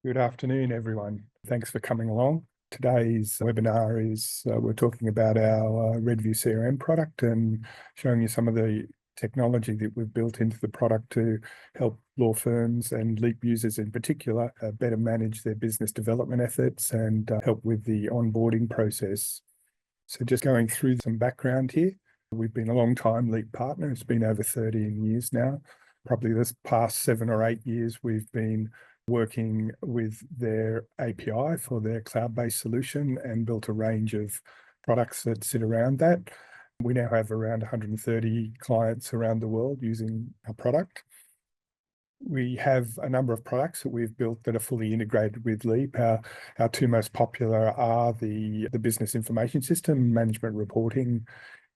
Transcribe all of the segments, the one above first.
Good afternoon, everyone. Thanks for coming along. Today's webinar is we're talking about our RedView CRM product and showing you some of the technology that we've built into the product to help law firms and LEAP users in particular better manage their business development efforts and help with the onboarding process. So just going through some background here, we've been a long time LEAP partner. It's been over 13 years now. Probably this past 7 or 8 years, we've been working with their API for their cloud-based solution and built a range of products that sit around that. We now have around 130 clients around the world using our product. We have a number of products that we've built that are fully integrated with LEAP. Our two most popular are the Business Information System, Management Reporting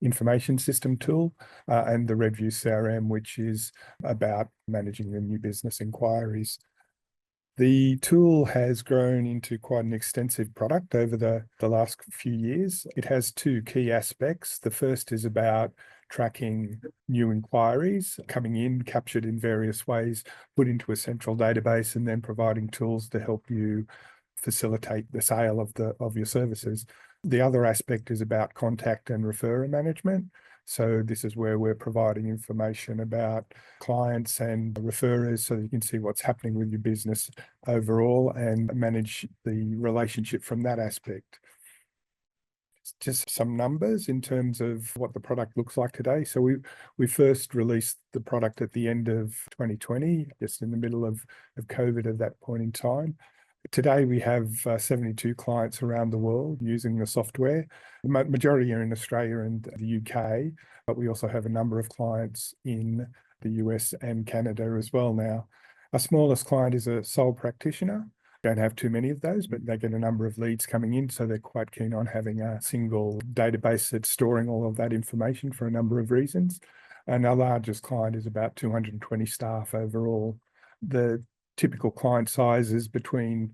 Information System tool, and the RedView CRM, which is about managing the new business inquiries. The tool has grown into quite an extensive product over the last few years. It has two key aspects. The first is about tracking new inquiries coming in, captured in various ways, put into a central database, and then providing tools to help you facilitate the sale of your services. The other aspect is about contact and referrer management. So this is where we're providing information about clients and referrers so that you can see what's happening with your business overall and manage the relationship from that aspect. Just some numbers in terms of what the product looks like today. So we first released the product at the end of 2020, just in the middle of COVID at that point in time. Today, we have 72 clients around the world using the software. The majority are in Australia and the UK, but we also have a number of clients in the US and Canada as well now. Our smallest client is a sole practitioner. Don't have too many of those, but they get a number of leads coming in, so they're quite keen on having a single database that's storing all of that information for a number of reasons. And our largest client is about 220 staff overall. The typical client size is between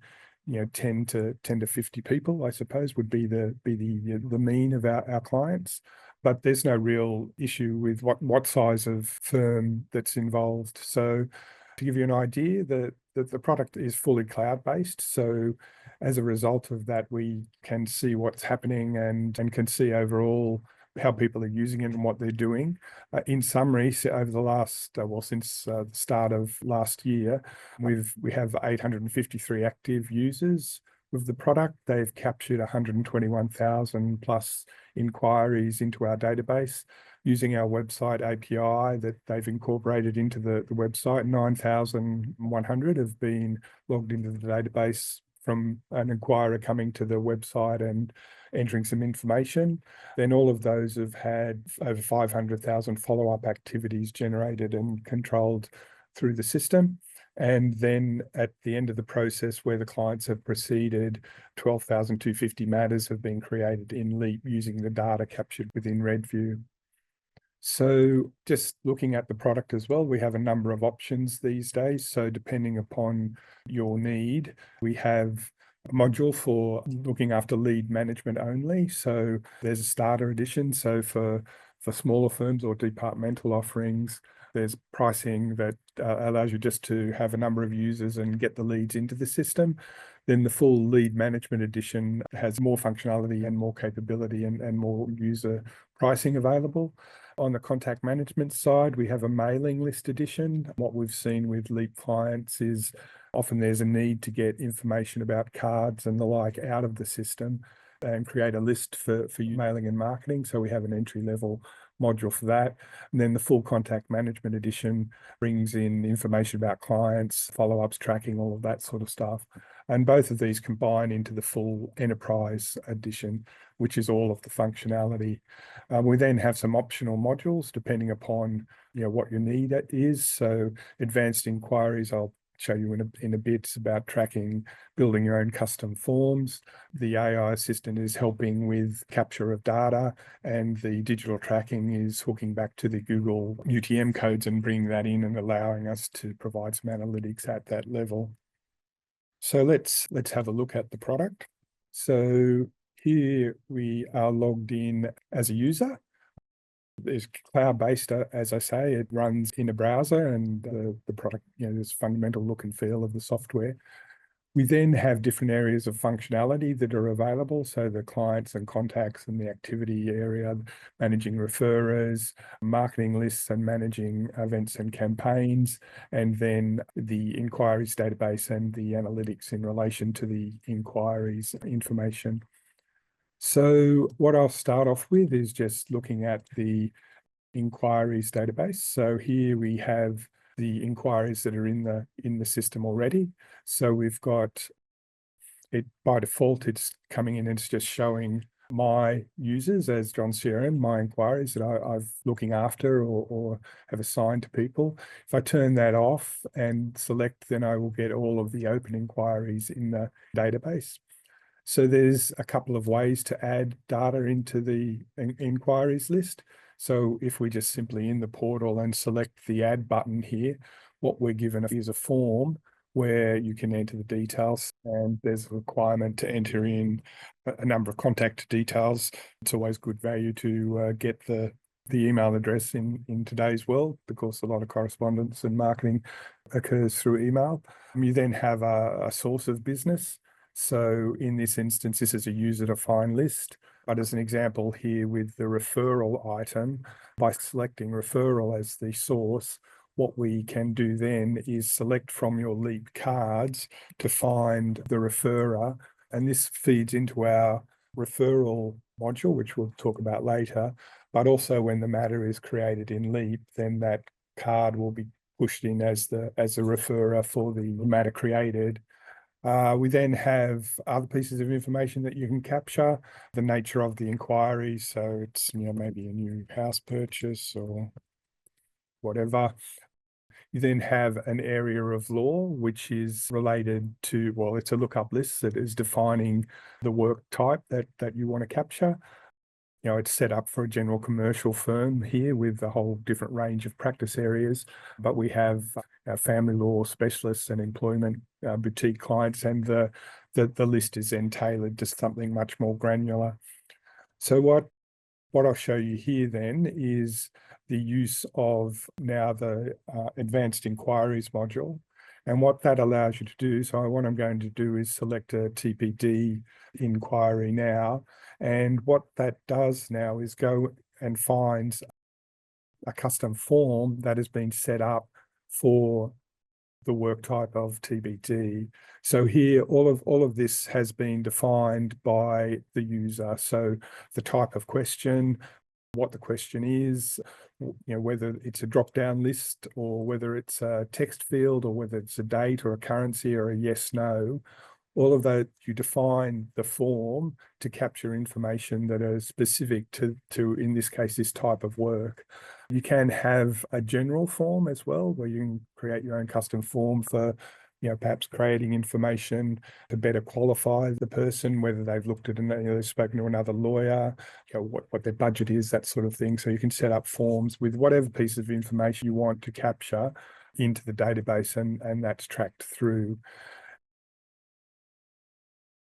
10 to 50 people, I suppose, would be the mean of our clients. But there's no real issue with what size of firm that's involved. So to give you an idea, the product is fully cloud-based. So as a result of that, we can see what's happening and can see overall how people are using it and what they're doing. In summary, over the last, since the start of last year, we have 853 active users with the product. They've captured 121,000 plus inquiries into our database using our website API that they've incorporated into the website. 9,100 have been logged into the database from an inquirer coming to the website and entering some information. Then all of those have had over 500,000 follow-up activities generated and controlled through the system. And then at the end of the process where the clients have proceeded, 12,250 matters have been created in LEAP using the data captured within RedView. So just looking at the product as well, we have a number of options these days. So depending upon your need, we have a module for looking after lead management only. So there's a starter edition. So for smaller firms or departmental offerings, there's pricing that allows you just to have a number of users and get the leads into the system. Then the full lead management edition has more functionality and more capability and more user pricing available. On the contact management side, we have a mailing list edition. What we've seen with LEAP clients is often there's a need to get information about cards and the like out of the system and create a list for mailing and marketing. So we have an entry-level module for that. And then the full contact management edition brings in information about clients, follow-ups, tracking, all of that sort of stuff. And both of these combine into the full enterprise edition, which is all of the functionality. We then have some optional modules depending upon what your need is. So advanced inquiries, I'll show you in a bit about tracking, building your own custom forms. The AI assistant is helping with capture of data, and the digital tracking is hooking back to the Google UTM codes and bringing that in and allowing us to provide some analytics at that level. So let's have a look at the product. So here we are logged in as a user. It's cloud-based, as I say. It runs in a browser, and the product, there's fundamental look and feel of the software. We then have different areas of functionality that are available. So the clients and contacts and the activity area, managing referrers, marketing lists and managing events and campaigns, and then the inquiries database and the analytics in relation to the inquiries information. So what I'll start off with is just looking at the inquiries database. So here we have the inquiries that are in the system already. So we've got it by default, it's coming in and it's just showing my users as John CRM, my inquiries that I've looking after or have assigned to people. If I turn that off and select, then I will get all of the open inquiries in the database. So there's a couple of ways to add data into the inquiries list. So if we just simply in the portal and select the add button here, what we're given is a form where you can enter the details, and there's a requirement to enter in a number of contact details. It's always good value to get the email address in today's world, because a lot of correspondence and marketing occurs through email. You then have a source of business. So in this instance, this is a user-defined list. But as an example here with the referral item, by selecting referral as the source, what we can do then is select from your lead cards to find the referrer. And this feeds into our referral module, which we'll talk about later. But also when the matter is created in Leap, then that card will be pushed in as the referrer for the matter created. We then have other pieces of information that you can capture, the nature of the inquiry. So it's, maybe a new house purchase or whatever. You then have an area of law, which is related to, well, it's a lookup list that is defining the work type that you want to capture. It's set up for a general commercial firm here with a whole different range of practice areas, but we have family law specialists and employment boutique clients, and the list is then tailored to something much more granular. So what I'll show you here then is the use of now the advanced inquiries module. And what that allows you to do, so what I'm going to do is select a TPD inquiry now. And what that does now is go and finds a custom form that has been set up for the work type of TBD. So here, all of this has been defined by the user. So the type of question, what the question is, whether it's a drop-down list or whether it's a text field or whether it's a date or a currency or a yes, no. All of that, you define the form to capture information that are specific to, in this case, this type of work. You can have a general form as well, where you can create your own custom form for, perhaps creating information to better qualify the person, whether they've looked at, they've spoken to another lawyer, what their budget is, that sort of thing. So you can set up forms with whatever piece of information you want to capture into the database, and that's tracked through.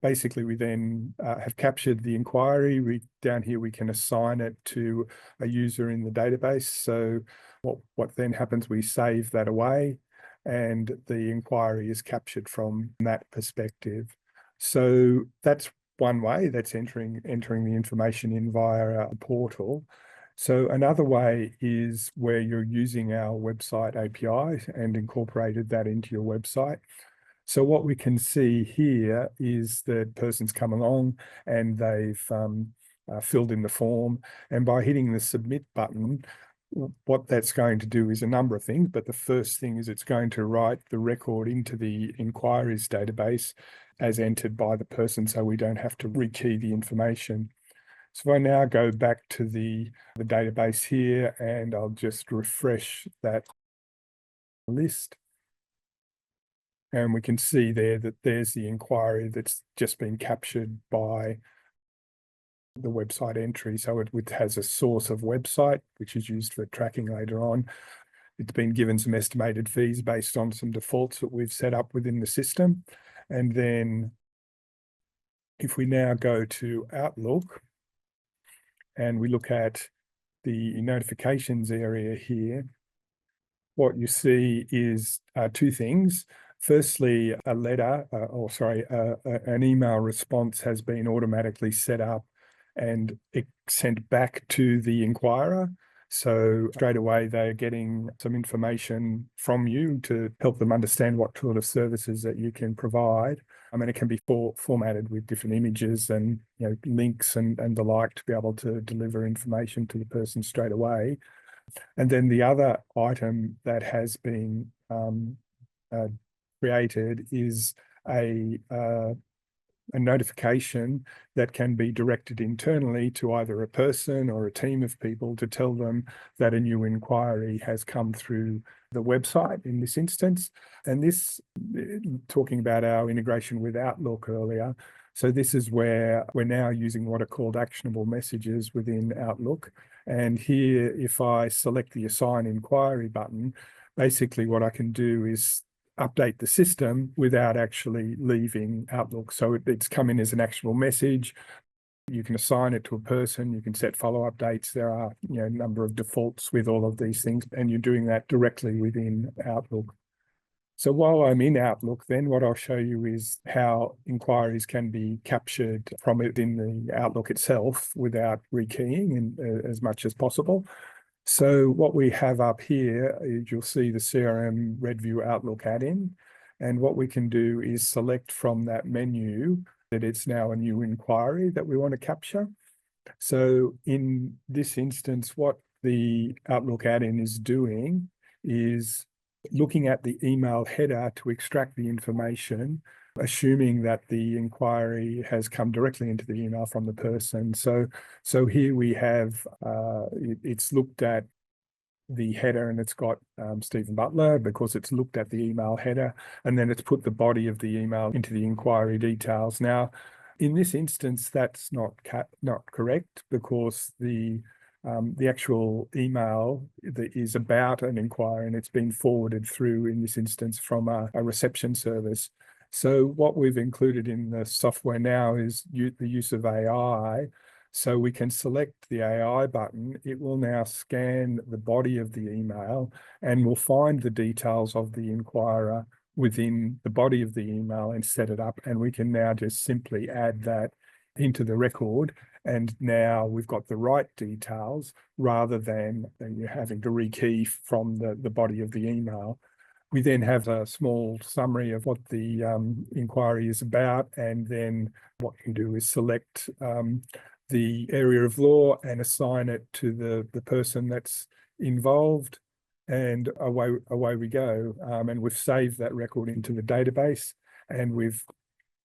Basically, we then have captured the inquiry. Down here, we can assign it to a user in the database. So what then happens, we save that away, and the inquiry is captured from that perspective. So that's one way, that's entering the information in via a portal. So another way is where you're using our website API and incorporated that into your website. So what we can see here is the person's come along and they've filled in the form, and by hitting the submit button, what that's going to do is a number of things, but the first thing is it's going to write the record into the inquiries database as entered by the person, so we don't have to rekey the information. So if I now go back to the database here, and I'll just refresh that list, and we can see there that there's the inquiry that's just been captured by the website entry. So it has a source of website, which is used for tracking later on. It's been given some estimated fees based on some defaults that we've set up within the system. And then if we now go to Outlook and we look at the notifications area here, what you see is two things. Firstly, a letter, an email response has been automatically set up and sent back to the inquirer. So straight away, they're getting some information from you to help them understand what sort of services that you can provide. I mean, it can be formatted with different images and links and the like to be able to deliver information to the person straight away. And then the other item that has been created is a notification that can be directed internally to either a person or a team of people to tell them that a new inquiry has come through the website in this instance. And this, talking about our integration with Outlook earlier, so this is where we're now using what are called actionable messages within Outlook. And here, if I select the Assign Inquiry button, basically what I can do is update the system without actually leaving Outlook. So it's come in as an actionable message. You can assign it to a person, you can set follow-up dates. There are a number of defaults with all of these things, and you're doing that directly within Outlook. So while I'm in Outlook, then what I'll show you is how inquiries can be captured from within the Outlook itself without rekeying as much as possible. So what we have up here is you'll see the CRM RedView Outlook add-in. And what we can do is select from that menu that it's now a new inquiry that we want to capture. So in this instance, what the Outlook add-in is doing is looking at the email header to extract the information, assuming that the inquiry has come directly into the email from the person. So here we have, it's looked at the header and it's got Stephen Butler because it's looked at the email header, and then it's put the body of the email into the inquiry details. Now, in this instance, that's not correct because the actual email that is about an inquiry and it's been forwarded through, in this instance, from a reception service. So what we've included in the software now is the use of AI. So we can select the AI button. It will now scan the body of the email and will find the details of the inquirer within the body of the email and set it up. And we can now just simply add that into the record. And now we've got the right details rather than you having to rekey from the body of the email. We then have a small summary of what the inquiry is about. And then what you can do is select the area of law and assign it to the person that's involved, and away we go. And we've saved that record into the database, and we've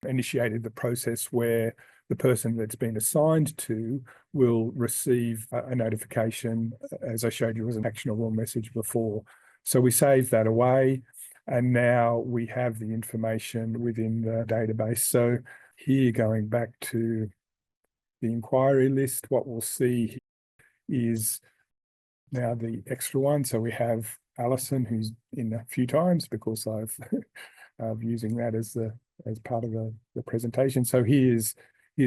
initiated the process where the person that's been assigned to will receive a notification, as I showed you as an actionable message before. So we save that away, and now we have the information within the database. So here, going back to the inquiry list, what we'll see is now the extra one. So we have Alison, who's in a few times because I've using that as part of the presentation. So here's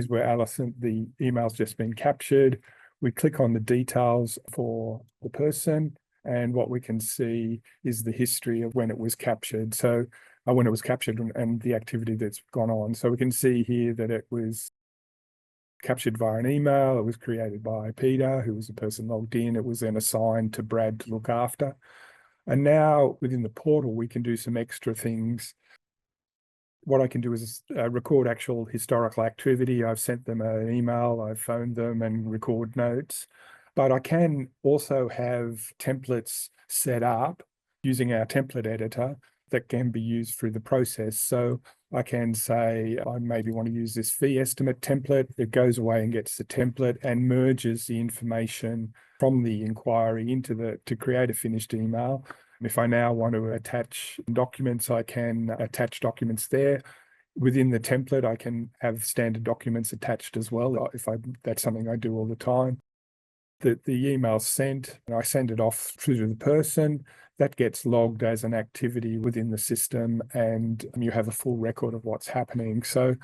where Alison, the email's just been captured. We click on the details for the person, and what we can see is the history of when it was captured. So when it was captured and the activity that's gone on. So we can see here that it was captured via an email. It was created by Peter, who was the person logged in. It was then assigned to Brad to look after. And now within the portal, we can do some extra things. What I can do is record actual historical activity. I've sent them an email, I've phoned them and record notes. But I can also have templates set up using our template editor that can be used through the process. So I can say, I maybe want to use this fee estimate template. It goes away and gets the template and merges the information from the inquiry into to create a finished email. If I now want to attach documents, I can attach documents there. Within the template, I can have standard documents attached as well. That's something I do all the time. The email's sent, and I send it off through to the person. That gets logged as an activity within the system, and you have a full record of what's happening. So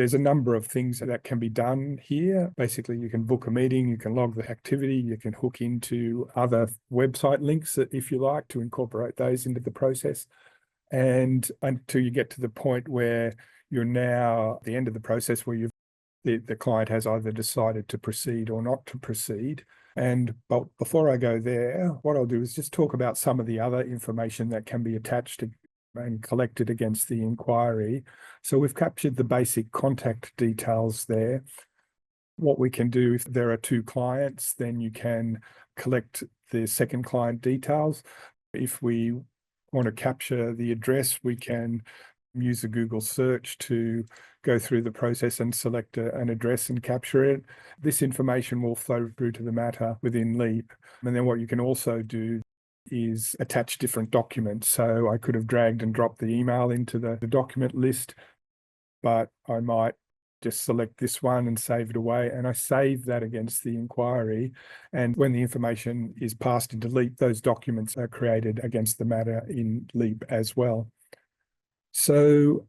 There's a number of things that can be done here. Basically, you can book a meeting, you can log the activity, you can hook into other website links if you like to incorporate those into the process. And until you get to the point where you're now at the end of the process where the client has either decided to proceed or not to proceed. But before I go there, what I'll do is just talk about some of the other information that can be attached to and collected against the inquiry. So we've captured the basic contact details there. What we can do, if there are two clients, then you can collect the second client details. If we want to capture the address, we can use a Google search to go through the process and select an address and capture it. This information will flow through to the matter within Leap. And then what you can also do is attach different documents. So I could have dragged and dropped the email into the document list, but I might just select this one and save it away. And I save that against the inquiry. And when the information is passed into Leap, those documents are created against the matter in Leap as well. So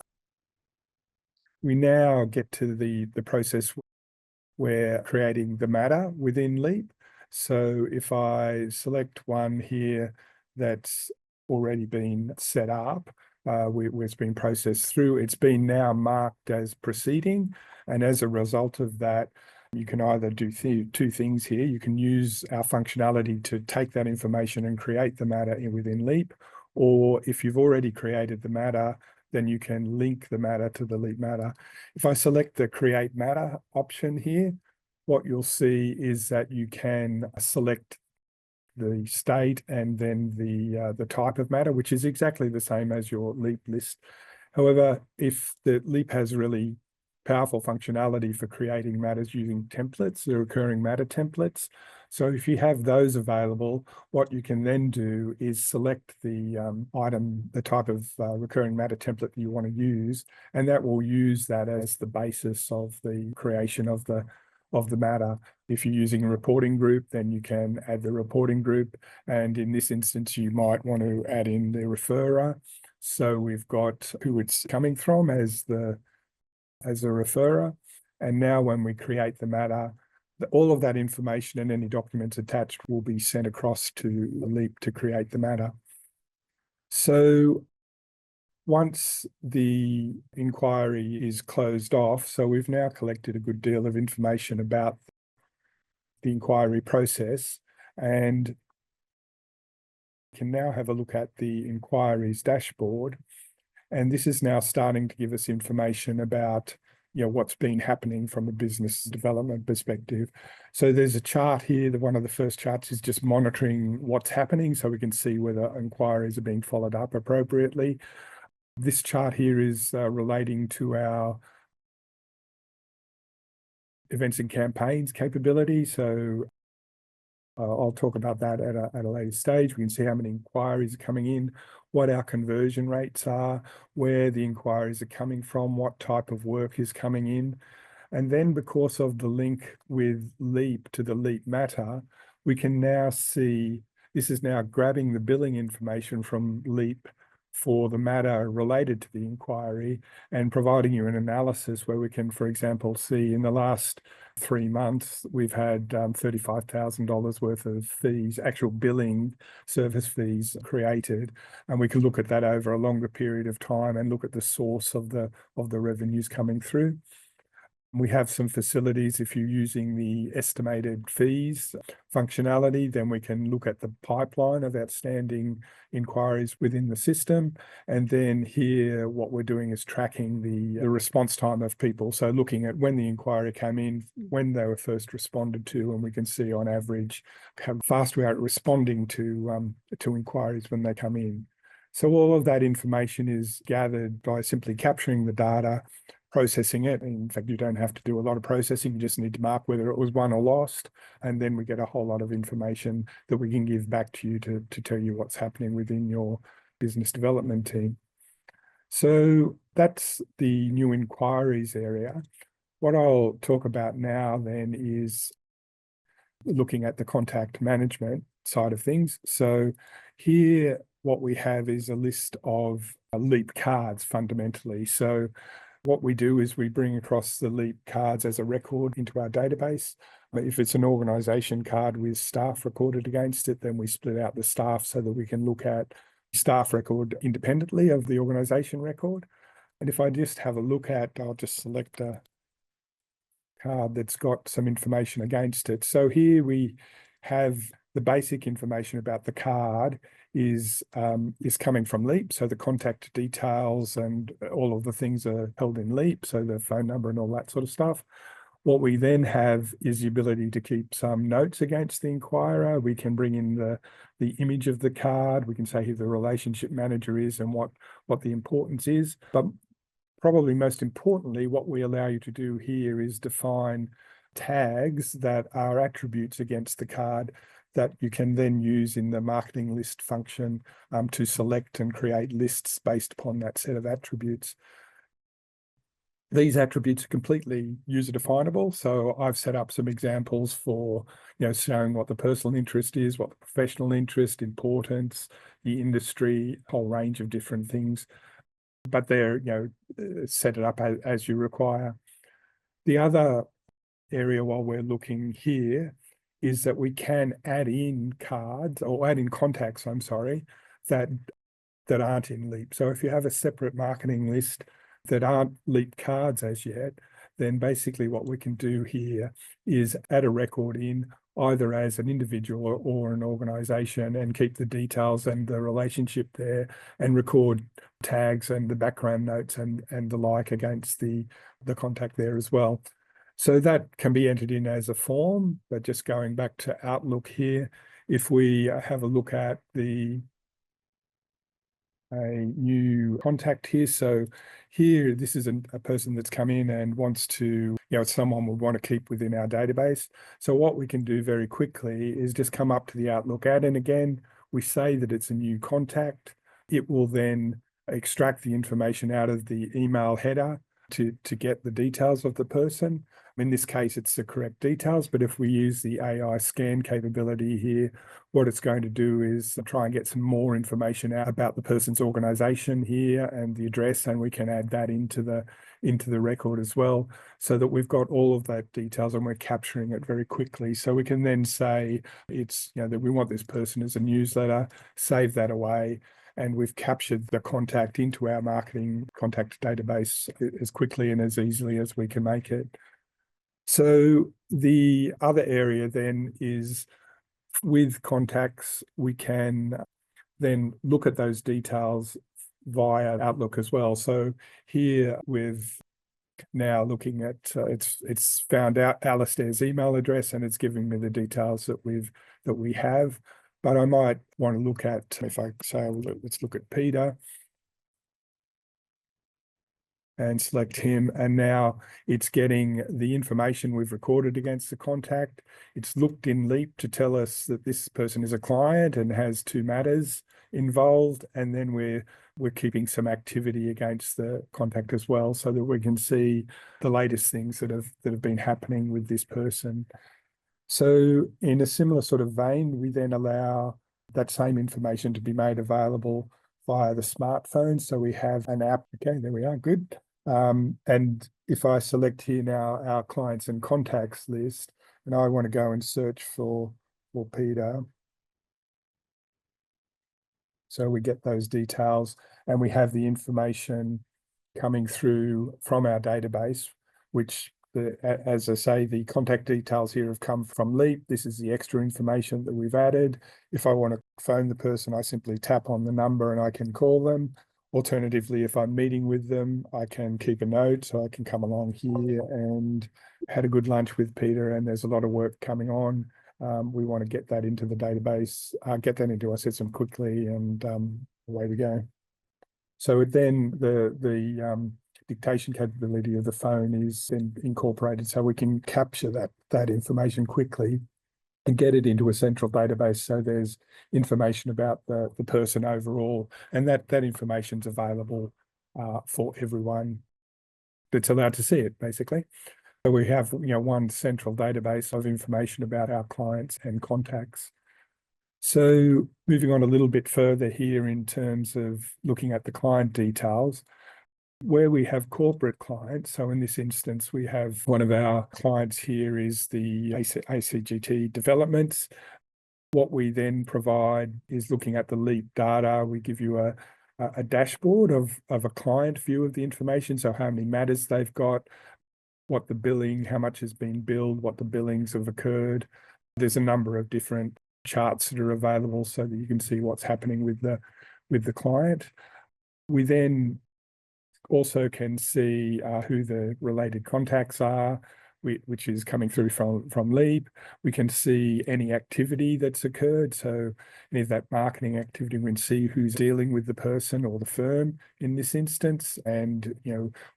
we now get to the process where we're creating the matter within Leap. So if I select one here that's already been set up, where it's been processed through, it's been now marked as proceeding. And as a result of that, you can either do two things here. You can use our functionality to take that information and create the matter within Leap, or if you've already created the matter, then you can link the matter to the Leap matter. If I select the Create Matter option here, what you'll see is that you can select the state and then the type of matter, which is exactly the same as your Leap list. However, if the Leap has really powerful functionality for creating matters using templates, the recurring matter templates. So if you have those available, what you can then do is select the item, the type of recurring matter template that you want to use, and that will use that as the basis of the creation of the matter. If you're using a reporting group, then you can add the reporting group. And in this instance, you might want to add in the referrer. So we've got who it's coming from as a referrer. And now when we create the matter, all of that information and any documents attached will be sent across to Leap to create the matter. So once the inquiry is closed off, so we've now collected a good deal of information about the inquiry process, and can now have a look at the inquiries dashboard. And this is now starting to give us information about what's been happening from a business development perspective. So there's a chart here. One of the first charts is just monitoring what's happening so we can see whether inquiries are being followed up appropriately. This chart here is relating to our events and campaigns capability. So I'll talk about that at a later stage. We can see how many inquiries are coming in, what our conversion rates are, where the inquiries are coming from, what type of work is coming in. And then because of the link with Leap to the Leap matter, we can now see this is now grabbing the billing information from Leap for the matter related to the inquiry and providing you an analysis where we can, for example, see in the last 3 months, we've had $35,000 worth of fees, actual billing service fees created. And we can look at that over a longer period of time and look at the source of the revenues coming through. We have some facilities. If you're using the estimated fees functionality, then we can look at the pipeline of outstanding inquiries within the system. And then here, what we're doing is tracking the response time of people. So looking at when the inquiry came in, when they were first responded to, and we can see on average how fast we are at responding to inquiries when they come in. So all of that information is gathered by simply capturing the data, processing it. In fact, you don't have to do a lot of processing. You just need to mark whether it was won or lost. And then we get a whole lot of information that we can give back to you to tell you what's happening within your business development team. So that's the new inquiries area. What I'll talk about now then is looking at the contact management side of things. So here, what we have is a list of Leap cards fundamentally. So What we do is we bring across the LEAP cards as a record into our database. If it's an organisation card with staff recorded against it, then we split out the staff so that we can look at staff record independently of the organisation record. And if I just have a look at, I'll just select a card that's got some information against it. So here we have the basic information about the card is coming from LEAP. So the contact details and all of the things are held in LEAP. So the phone number and all that sort of stuff. What we then have is the ability to keep some notes against the inquirer. We can bring in the image of the card. We can say who the relationship manager is and what the importance is. But probably most importantly, what we allow you to do here is define tags that are attributes against the card that you can then use in the marketing list function to select and create lists based upon that set of attributes. These attributes are completely user definable. So I've set up some examples for, showing what the personal interest is, what the professional interest, importance, the industry, a whole range of different things. But they're, set it up as you require. The other area while we're looking here is that we can add in cards or add in contacts, that aren't in LEAP. So if you have a separate marketing list that aren't LEAP cards as yet, then basically what we can do here is add a record in either as an individual or an organization and keep the details and the relationship there and record tags and the background notes and the like against the contact there as well. So that can be entered in as a form, but just going back to Outlook here, if we have a look at a new contact here. So here, this is a person that's come in and wants to, it's someone we want to keep within our database. So what we can do very quickly is just come up to the Outlook add, and again, we say that it's a new contact. It will then extract the information out of the email header to get the details of the person. In this case, it's the correct details, but if we use the AI scan capability here, what it's going to do is try and get some more information out about the person's organization here and the address, and we can add that into the record as well, so that we've got all of that details and we're capturing it very quickly. So we can then say it's, that we want this person as a newsletter, save that away, and we've captured the contact into our marketing contact database as quickly and as easily as we can make it. So the other area then is with contacts, we can then look at those details via Outlook as well. So here with now looking at, it's found out Alistair's email address and it's giving me the details that we have. But I might want to look at, if I say, let's look at Peter and select him. And now it's getting the information we've recorded against the contact. It's looked in LEAP to tell us that this person is a client and has 2 matters involved. And then we're keeping some activity against the contact as well, so that we can see the latest things that have been happening with this person. So in a similar sort of vein, we then allow that same information to be made available via the smartphone. So we have an app. Okay, there we are. Good. And if I select here now our clients and contacts list, and I want to go and search for Peter. So we get those details and we have the information coming through from our database, which as I say, the contact details here have come from LEAP. This is the extra information that we've added. If I want to phone the person, I simply tap on the number and I can call them. Alternatively, if I'm meeting with them, I can keep a note, so I can come along here and had a good lunch with Peter and there's a lot of work coming on. We want to get that into the database, get that into our system quickly, and away we go. So then the dictation capability of the phone is then incorporated, so we can capture that information quickly and get it into a central database. So there's information about the person overall, and that information is available for everyone that's allowed to see it, basically. So we have one central database of information about our clients and contacts. So moving on a little bit further here in terms of looking at the client details, Where we have corporate clients, so in this instance, we have one of our clients here is the ACGT developments. What we then provide is looking at the LEAP data. We give you a dashboard of a client view of the information. So how many matters they've got, what the billing, how much has been billed, what the billings have occurred. There's a number of different charts that are available so that you can see what's happening with the client. We then also can see who the related contacts are, which is coming through from LEAP. We can see any activity that's occurred. So any of that marketing activity, we can see who's dealing with the person or the firm in this instance, and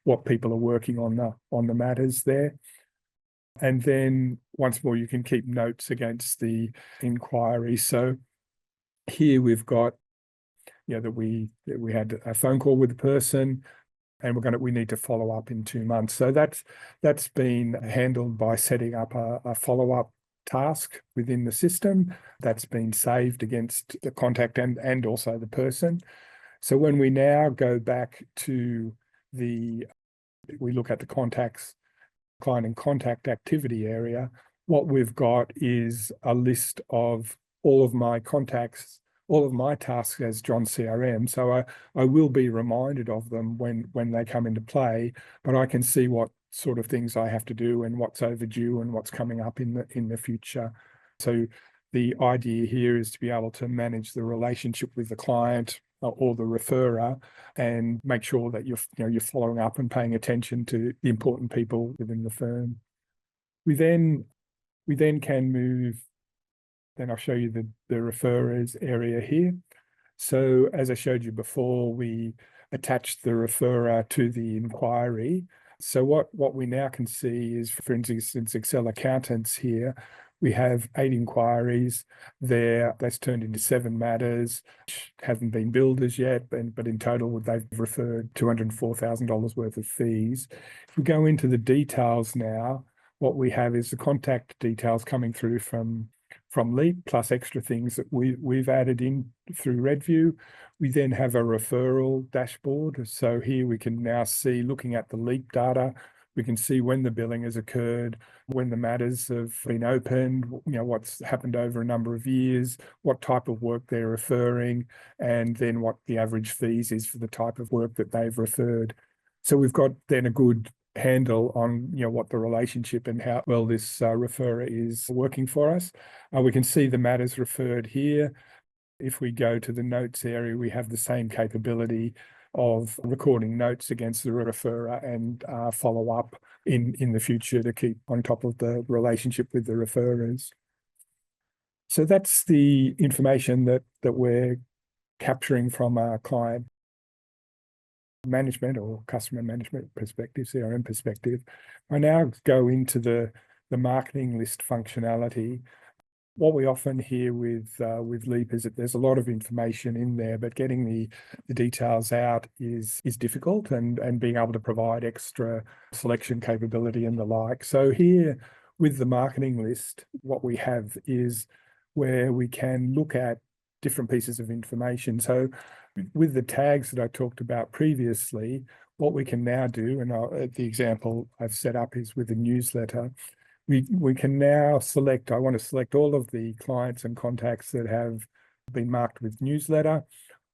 what people are working on the matters there. And then once more, you can keep notes against the inquiry. So here we've got that we had a phone call with the person, and we need to follow up in 2 months. So that's been handled by setting up a follow-up task within the system that's been saved against the contact and also the person. So when we now go back to we look at the contacts, client and contact activity area, what we've got is a list of all of my contacts, all of my tasks as John CRM. So I will be reminded of them when they come into play, but I can see what sort of things I have to do and what's overdue and what's coming up in the future. So the idea here is to be able to manage the relationship with the client or the referrer and make sure that you're following up and paying attention to the important people within the firm. We then can move. Then I'll show you the referrers area here. So as I showed you before, we attached the referrer to the inquiry. So what we now can see is, for instance, Excel accountants here, we have 8 inquiries there. That's turned into 7 matters, which haven't been billed as yet, but in total, they've referred $204,000 worth of fees. If we go into the details now, what we have is the contact details coming through from LEAP, plus extra things that we've added in through RedView. We then have a referral dashboard. So here we can now see, looking at the LEAP data, we can see when the billing has occurred, when the matters have been opened, what's happened over a number of years, what type of work they're referring, and then what the average fees is for the type of work that they've referred. So we've got then a good handle on what the relationship and how well this referrer is working for us. We can see the matters referred here. If we go to the notes area, we have the same capability of recording notes against the referrer and follow up in the future to keep on top of the relationship with the referrers. So that's the information that we're capturing from our client management or customer management perspective, CRM perspective. I now go into the marketing list functionality. What we often hear with LEAP is that there's a lot of information in there, but getting the details out is difficult, and being able to provide extra selection capability and the like. So here with the marketing list, what we have is where we can look at different pieces of information. So with the tags that I talked about previously, what we can now do, and the example I've set up is with a newsletter, we can now select, I want to select all of the clients and contacts that have been marked with newsletter.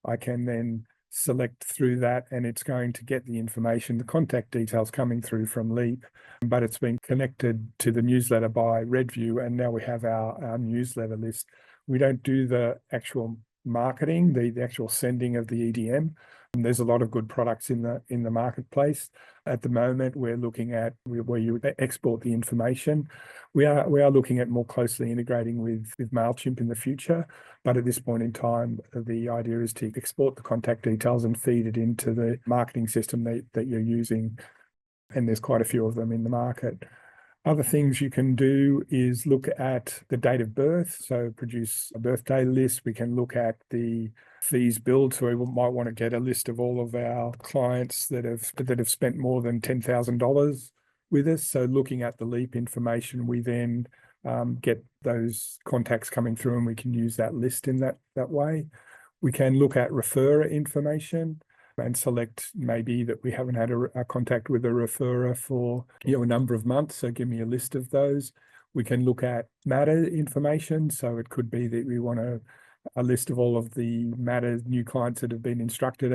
I can then select through that, and it's going to get the information, the contact details coming through from LEAP, but it's been connected to the newsletter by RedView, and now we have our newsletter list. We don't do the actual marketing, the actual sending of the EDM. And there's a lot of good products in the marketplace. At the moment, we're looking at where you export the information. We are looking at more closely integrating with MailChimp in the future, but at this point in time, the idea is to export the contact details and feed it into the marketing system that you're using. And there's quite a few of them in the market. Other things you can do is look at the date of birth, so produce a birthday list. We can look at the fees billed, so we might want to get a list of all of our clients that have spent more than $10,000 with us. So looking at the LEAP information, we then get those contacts coming through, and we can use that list in that way. We can look at referrer information. and select maybe that we haven't had a contact with a referrer for a number of months. So give me a list of those. We can look at matter information. So it could be that we want a list of all of the matters, new clients that have been instructed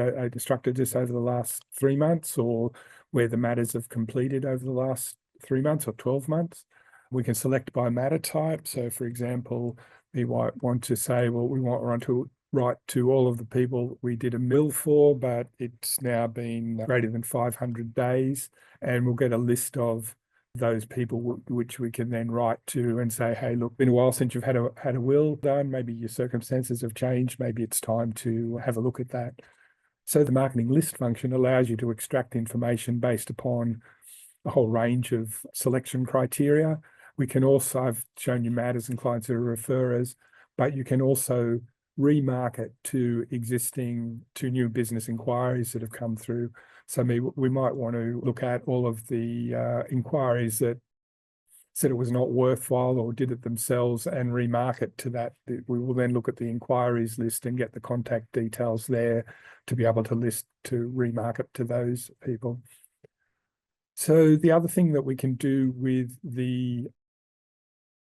just over the last 3 months, or where the matters have completed over the last 3 months or 12 months. We can select by matter type. So for example, we might want to say, well, we want to write to all of the people we did a mill for, but it's now been greater than 500 days. And we'll get a list of those people which we can then write to and say, hey, look, been a while since you've had a will done. Maybe your circumstances have changed. Maybe it's time to have a look at that. So the marketing list function allows you to extract information based upon a whole range of selection criteria. We can also, I've shown you matters and clients that are referrers, but you can also remarket to new business inquiries that have come through. So we might want to look at all of the inquiries that said it was not worthwhile or did it themselves and remarket to that. We will then look at the inquiries list and get the contact details there to be able to remarket to those people. So the other thing that we can do with the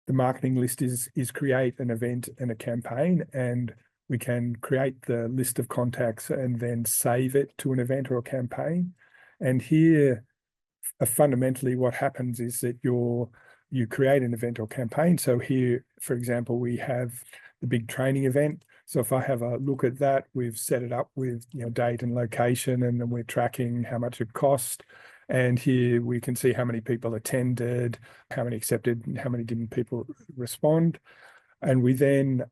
marketing list is create an event and a campaign, and we can create the list of contacts and then save it to an event or a campaign. And here, fundamentally, what happens is that you create an event or campaign. So here, for example, we have the big training event. So if I have a look at that, we've set it up with date and location, and then we're tracking how much it cost. And here we can see how many people attended, how many accepted, and how many didn't people respond. And we then,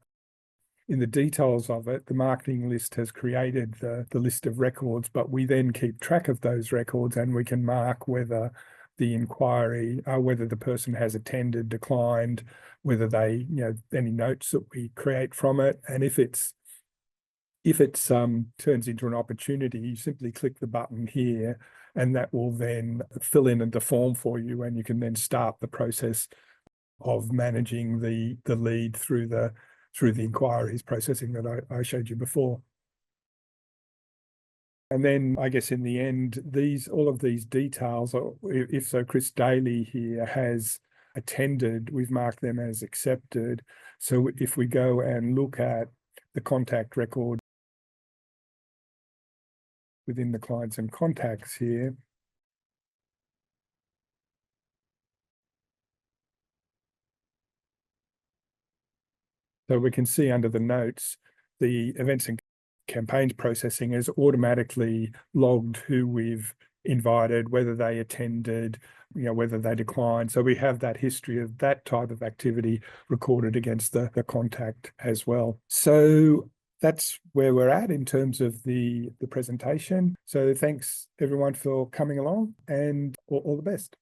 in the details of it, the marketing list has created the list of records, but we then keep track of those records, and we can mark whether the inquiry, whether the person has attended, declined, whether they, any notes that we create from it. And if it's turns into an opportunity, you simply click the button here, and that will then fill in the form for you, and you can then start the process of managing the lead through the inquiries processing that I showed you before. And then I guess in the end, all of these details, if so Chris Daly here has attended, we've marked them as accepted. So if we go and look at the contact record within the clients and contacts here, so we can see under the notes, the events and campaigns processing has automatically logged who we've invited, whether they attended, whether they declined. So we have that history of that type of activity recorded against the contact as well. So that's where we're at in terms of the presentation. So thanks everyone for coming along, and all the best.